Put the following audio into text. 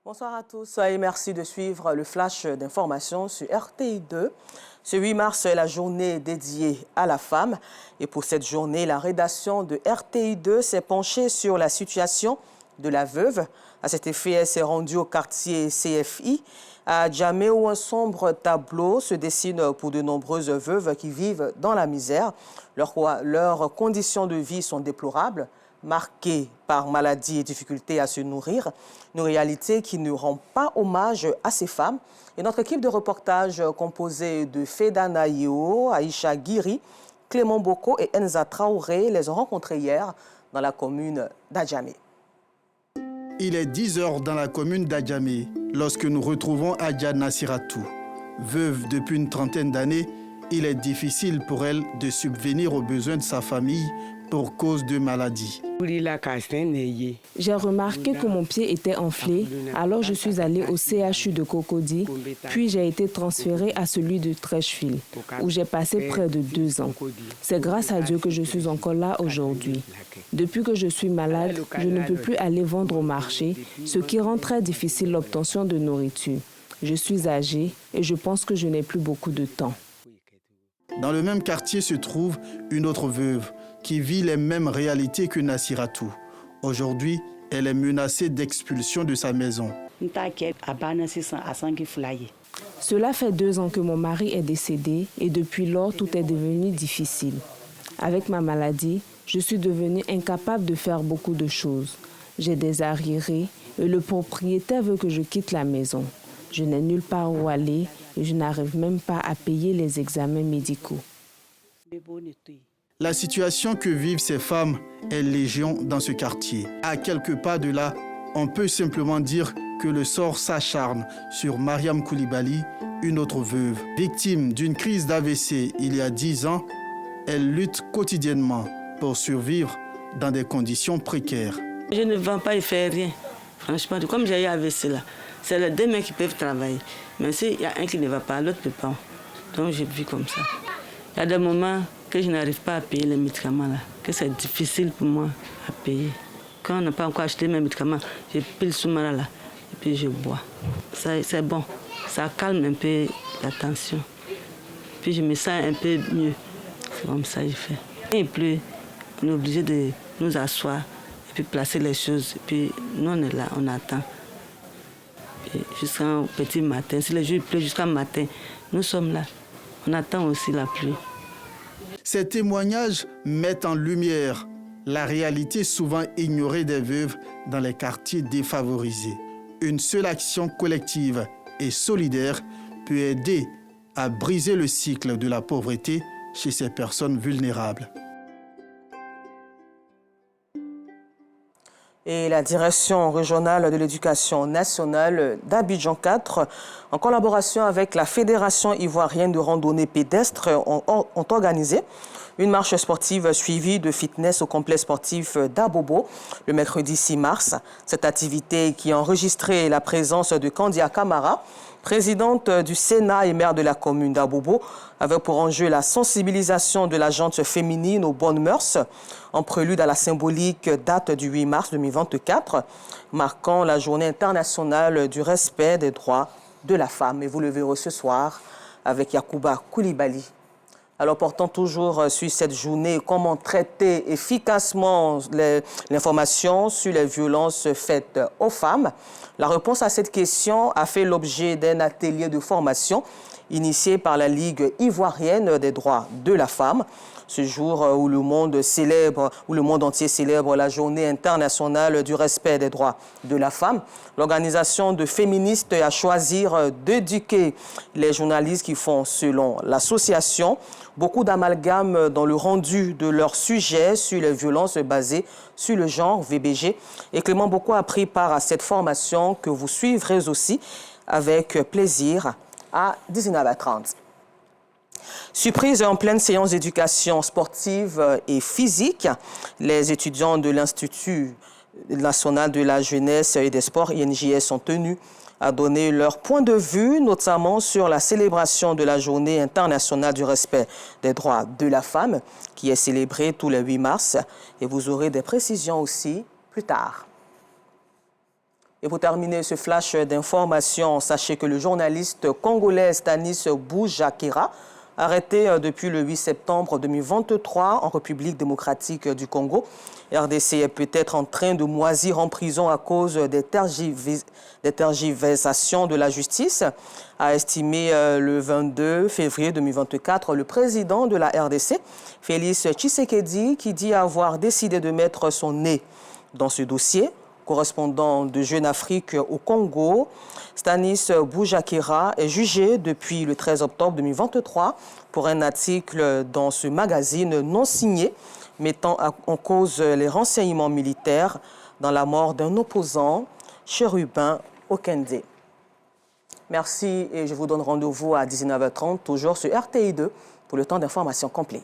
Bonsoir à tous et merci de suivre le flash d'information sur RTI2. Ce 8 mars est la journée dédiée à la femme. Et pour cette journée, la rédaction de RTI2 s'est penchée sur la situation de la veuve. À cet effet, elle s'est rendue au quartier CFI à Djamé où un sombre tableau se dessine pour de nombreuses veuves qui vivent dans la misère. Leurs conditions de vie sont déplorables, marquées par maladie et difficulté à se nourrir, une réalité qui ne rend pas hommage à ces femmes. Et notre équipe de reportage composée de Fedana Yeo, Aïcha Guiri, Clément Boko et Enza Traoré les ont rencontrés hier dans la commune d'Adjamé. Il est 10 heures dans la commune d'Adjamé lorsque nous retrouvons Adja Nassiratou. Veuve depuis une trentaine d'années, il est difficile pour elle de subvenir aux besoins de sa famille pour cause de maladie. J'ai remarqué que mon pied était enflé, alors je suis allée au CHU de Cocody, puis j'ai été transférée à celui de Trècheville, où j'ai passé près de 2 ans. C'est grâce à Dieu que je suis encore là aujourd'hui. Depuis que je suis malade, je ne peux plus aller vendre au marché, ce qui rend très difficile l'obtention de nourriture. Je suis âgée et je pense que je n'ai plus beaucoup de temps. Dans le même quartier se trouve une autre veuve qui vit les mêmes réalités que Nassiratou. Aujourd'hui, elle est menacée d'expulsion de sa maison. Cela fait 2 ans que mon mari est décédé et depuis lors, tout est devenu difficile. Avec ma maladie, je suis devenue incapable de faire beaucoup de choses. J'ai des arriérés et le propriétaire veut que je quitte la maison. Je n'ai nulle part où aller et je n'arrive même pas à payer les examens médicaux. La situation que vivent ces femmes est légion dans ce quartier. À quelques pas de là, on peut simplement dire que le sort s'acharne sur Mariam Koulibaly, une autre veuve. Victime d'une crise d'AVC il y a 10 ans, elle lutte quotidiennement pour survivre dans des conditions précaires. Je ne vends pas et fais rien. Franchement, comme j'ai eu AVC là, c'est les 2 mecs qui peuvent travailler. Mais s'il y a un qui ne va pas, l'autre ne peut pas. Donc je vis comme ça. Il y a des moments que je n'arrive pas à payer les médicaments là, que c'est difficile pour moi à payer. Quand on n'a pas encore acheté mes médicaments, je pile Soumara là et puis je bois. C'est bon, ça calme un peu la tension. Puis je me sens un peu mieux. C'est comme ça que je fais. Quand il pleut, on est obligé de nous asseoir et puis placer les choses. Et puis nous on est là, on attend. Jusqu'au petit matin, si le jour pleut jusqu'au matin, nous sommes là. On attend aussi la pluie. Ces témoignages mettent en lumière la réalité souvent ignorée des veuves dans les quartiers défavorisés. Une seule action collective et solidaire peut aider à briser le cycle de la pauvreté chez ces personnes vulnérables. Et la direction régionale de l'éducation nationale d'Abidjan 4, en collaboration avec la Fédération ivoirienne de randonnée pédestre, ont organisé une marche sportive suivie de fitness au complexe sportif d'Abobo le mercredi 6 mars. Cette activité qui a enregistré la présence de Candia Camara, présidente du Sénat et maire de la commune d'Abobo, avait pour enjeu la sensibilisation de la gente féminine aux bonnes mœurs, en prélude à la symbolique date du 8 mars 2024, marquant la journée internationale du respect des droits de la femme. Et vous le verrez ce soir avec Yacouba Koulibaly. Alors, portant toujours sur cette journée, comment traiter efficacement l'information sur les violences faites aux femmes? La réponse à cette question a fait l'objet d'un atelier de formation initié par la Ligue ivoirienne des droits de la femme. Ce jour où le monde entier célèbre la journée internationale du respect des droits de la femme, l'organisation de féministes a choisi d'éduquer les journalistes qui font, selon l'association, beaucoup d'amalgames dans le rendu de leur sujet sur les violences basées sur le genre VBG. Et Clément Boko a pris part à cette formation que vous suivrez aussi avec plaisir à 19h30. Surprise en pleine séance d'éducation sportive et physique, les étudiants de l'Institut national de la jeunesse et des sports, INJS, sont tenus à donner leur point de vue, notamment sur la célébration de la journée internationale du respect des droits de la femme, qui est célébrée tous les 8 mars. Et vous aurez des précisions aussi plus tard. Et pour terminer ce flash d'information, sachez que le journaliste congolais Stanis Boujakera, arrêté depuis le 8 septembre 2023 en République démocratique du Congo, RDC est peut-être en train de moisir en prison à cause des tergiversations de la justice, a estimé le 22 février 2024 le président de la RDC, Félix Tshisekedi, qui dit avoir décidé de mettre son nez dans ce dossier. Correspondant de Jeune Afrique au Congo, Stanis Boujakera est jugé depuis le 13 octobre 2023 pour un article dans ce magazine non signé mettant en cause les renseignements militaires dans la mort d'un opposant, Chérubin Okende. Merci et je vous donne rendez-vous à 19h30, toujours sur RTI2 pour le temps d'information complet.